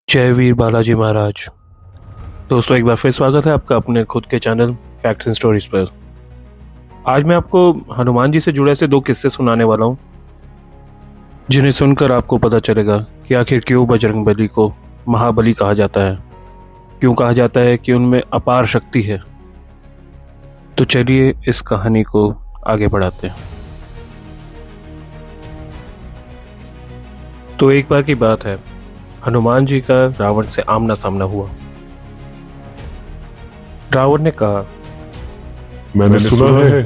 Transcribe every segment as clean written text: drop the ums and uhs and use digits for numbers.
जय वीर बालाजी महाराज। दोस्तों, एक बार फिर स्वागत है आपका अपने खुद के चैनल फैक्ट्स एंड स्टोरीज पर। आज मैं आपको हनुमान जी से जुड़े ऐसे दो किस्से सुनाने वाला हूँ जिन्हें सुनकर आपको पता चलेगा कि आखिर क्यों बजरंगबली को महाबली कहा जाता है, क्यों कहा जाता है कि उनमें अपार शक्ति है। तो चलिए इस कहानी को आगे बढ़ाते हैं। तो एक बार की बात है, हनुमान जी का रावण से आमना सामना हुआ। रावण ने कहा, मैंने सुना है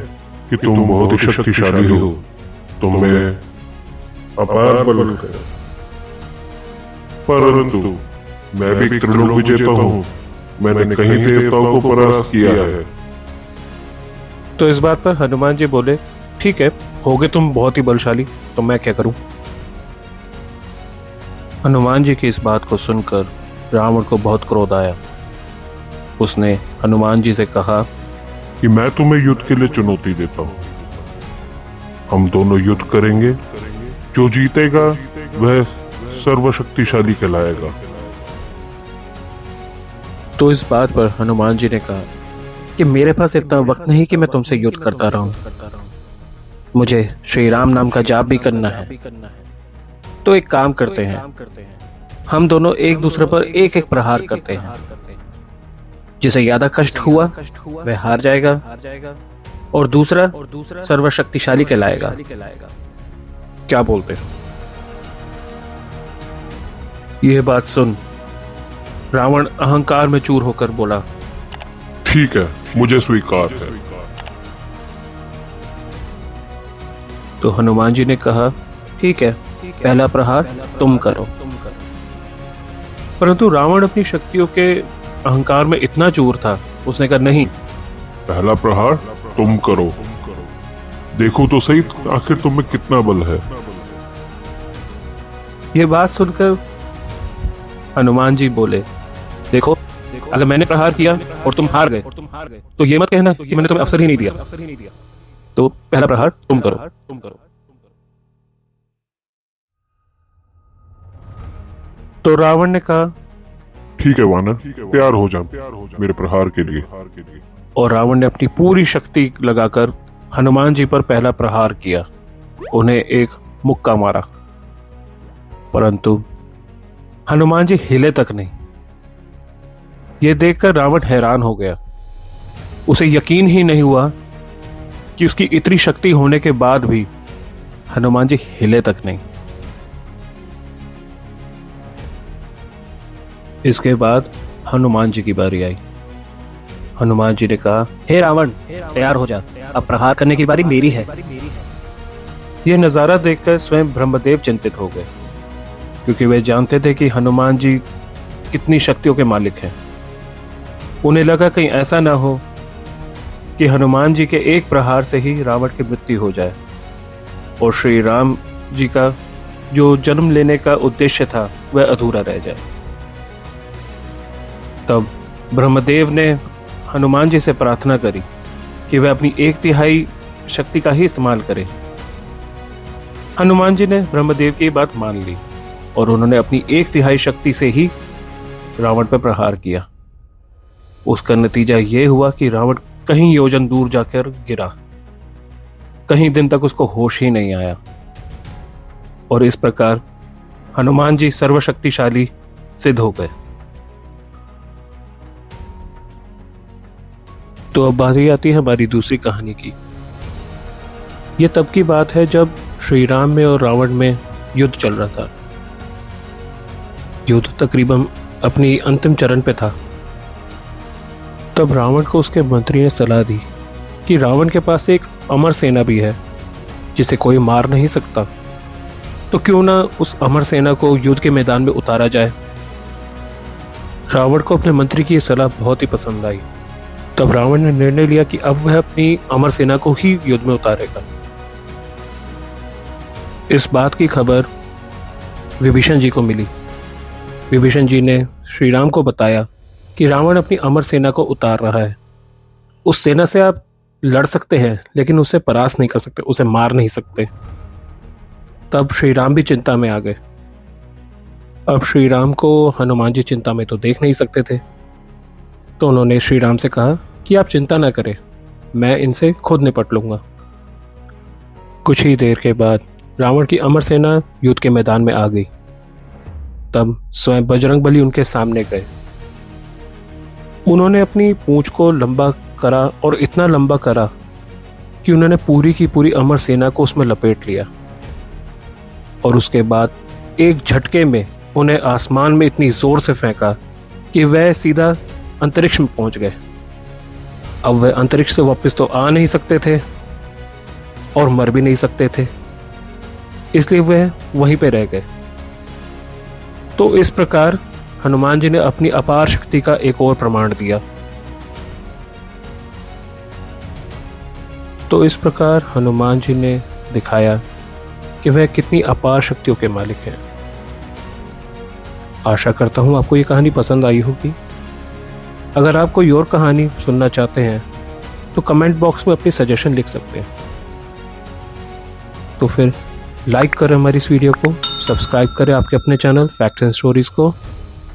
कि तुम बहुत ही शक्तिशाली हो, तुम में अपार बल है, परंतु मैं भी त्रिलोक विजेता हूँ। मैंने कई देवताओं को परास्त किया है। तो इस बात पर हनुमान जी बोले, ठीक है, होगे तुम बहुत ही बलशाली, तो मैं क्या करूं। हनुमान जी की इस बात को सुनकर रावण को बहुत क्रोध आया। उसने हनुमान जी से कहा कि मैं तुम्हें युद्ध के लिए चुनौती देता हूँ। हम दोनों युद्ध करेंगे, जो जीतेगा वह सर्वशक्तिशाली कहलाएगा। तो इस बात पर हनुमान जी ने कहा कि मेरे पास इतना वक्त नहीं कि मैं तुमसे युद्ध करता रहूं। मुझे श्री राम नाम का जाप भी करना है। तो एक काम करते हैं, हम दोनों एक दूसरे पर एक एक प्रहार करते हैं। जिसे ज्यादा कष्ट हुआ वह हार जाएगा और दूसरा सर्वशक्तिशाली कहलाएगा। क्या बोलते हो? यह बात सुन रावण अहंकार में चूर होकर बोला, ठीक है, मुझे स्वीकार है। तो हनुमान जी ने कहा, ठीक है, पहला प्रहार तुम करो। परंतु रावण अपनी शक्तियों के अहंकार में इतना चूर था, उसने कहा नहीं, पहला प्रहार तुम करो, देखो तो सही आखिर तुम में कितना बल है। यह बात सुनकर हनुमान जी बोले, देखो, अगर मैंने प्रहार किया और तुम हार गए तो ये मत कहना कि मैंने तुम्हें अवसर ही नहीं दिया। तो पहला प्रहार तुम करो। तो रावण ने कहा, ठीक है वानर, तैयार हो जा मेरे प्रहार के लिए। और रावण ने अपनी पूरी शक्ति लगाकर हनुमान जी पर पहला प्रहार किया। उन्हें एक मुक्का मारा, परंतु हनुमान जी हिले तक नहीं। यह देखकर रावण हैरान हो गया। उसे यकीन ही नहीं हुआ कि उसकी इतनी शक्ति होने के बाद भी हनुमान जी हिले तक नहीं। इसके बाद हनुमान जी की बारी आई। हनुमान जी ने कहा, हे रावण, तैयार हो जा, अब प्रहार करने की बारी मेरी है। यह नजारा देखकर स्वयं ब्रह्मदेव चिंतित हो गए, क्योंकि वे जानते थे कि हनुमान जी कितनी शक्तियों के मालिक हैं। उन्हें लगा कहीं ऐसा ना हो कि हनुमान जी के एक प्रहार से ही रावण की मृत्यु हो जाए और श्री राम जी का जो जन्म लेने का उद्देश्य था वह अधूरा रह जाए। तब ब्रह्मदेव ने हनुमान जी से प्रार्थना करी कि वह अपनी 1/3 शक्ति का ही इस्तेमाल करें। हनुमान जी ने ब्रह्मदेव की बात मान ली और उन्होंने अपनी 1/3 शक्ति से ही रावण पर प्रहार किया। उसका नतीजा यह हुआ कि रावण कहीं योजन दूर जाकर गिरा। कहीं दिन तक उसको होश ही नहीं आया और इस प्रकार हनुमान जी सर्वशक्तिशाली सिद्ध हो गए। तो अब बारी आती है हमारी दूसरी कहानी की। यह तब की बात है जब श्री राम में और रावण में युद्ध चल रहा था। युद्ध तकरीबन अपनी अंतिम चरण पे था। तब रावण को उसके मंत्री ने सलाह दी कि रावण के पास एक अमर सेना भी है जिसे कोई मार नहीं सकता, तो क्यों ना उस अमर सेना को युद्ध के मैदान में उतारा जाए। रावण को अपने मंत्री की यह सलाह बहुत ही पसंद आई। तब रावण ने निर्णय लिया कि अब वह अपनी अमर सेना को ही युद्ध में उतारेगा। इस बात की खबर विभीषण जी को मिली। विभीषण जी ने श्री राम को बताया कि रावण अपनी अमर सेना को उतार रहा है। उस सेना से आप लड़ सकते हैं, लेकिन उसे परास्त नहीं कर सकते, उसे मार नहीं सकते। तब श्री राम भी चिंता में आ गए। अब श्री राम को हनुमान जी चिंता में तो देख नहीं सकते थे, तो उन्होंने श्री राम से कहा कि आप चिंता न करें, मैं इनसे खुद निपट लूंगा। कुछ ही देर के बाद रावण की अमर सेना युद्ध के मैदान में आ गई। तब स्वयं बजरंगबली उनके सामने गए। उन्होंने अपनी पूंछ को लंबा करा और इतना लंबा करा कि उन्होंने पूरी की पूरी अमर सेना को उसमें लपेट लिया, और उसके बाद एक झटके में उन्हें आसमान में इतनी जोर से फेंका कि वह सीधा अंतरिक्ष में पहुंच गए। अब वह अंतरिक्ष से वापस तो आ नहीं सकते थे और मर भी नहीं सकते थे, इसलिए वह वहीं पे रह गए। तो इस प्रकार हनुमान जी ने अपनी अपार शक्ति का एक और प्रमाण दिया। तो इस प्रकार हनुमान जी ने दिखाया कि वह कितनी अपार शक्तियों के मालिक हैं। आशा करता हूं आपको ये कहानी पसंद आई होगी। अगर आप कोई और कहानी सुनना चाहते हैं तो कमेंट बॉक्स में अपनी सजेशन लिख सकते हैं। तो फिर लाइक करें हमारी इस वीडियो को, सब्सक्राइब करें आपके अपने चैनल फैक्ट्स एंड स्टोरीज को,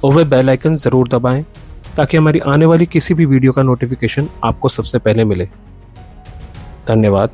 और वह बेल आइकन ज़रूर दबाएं ताकि हमारी आने वाली किसी भी वीडियो का नोटिफिकेशन आपको सबसे पहले मिले। धन्यवाद।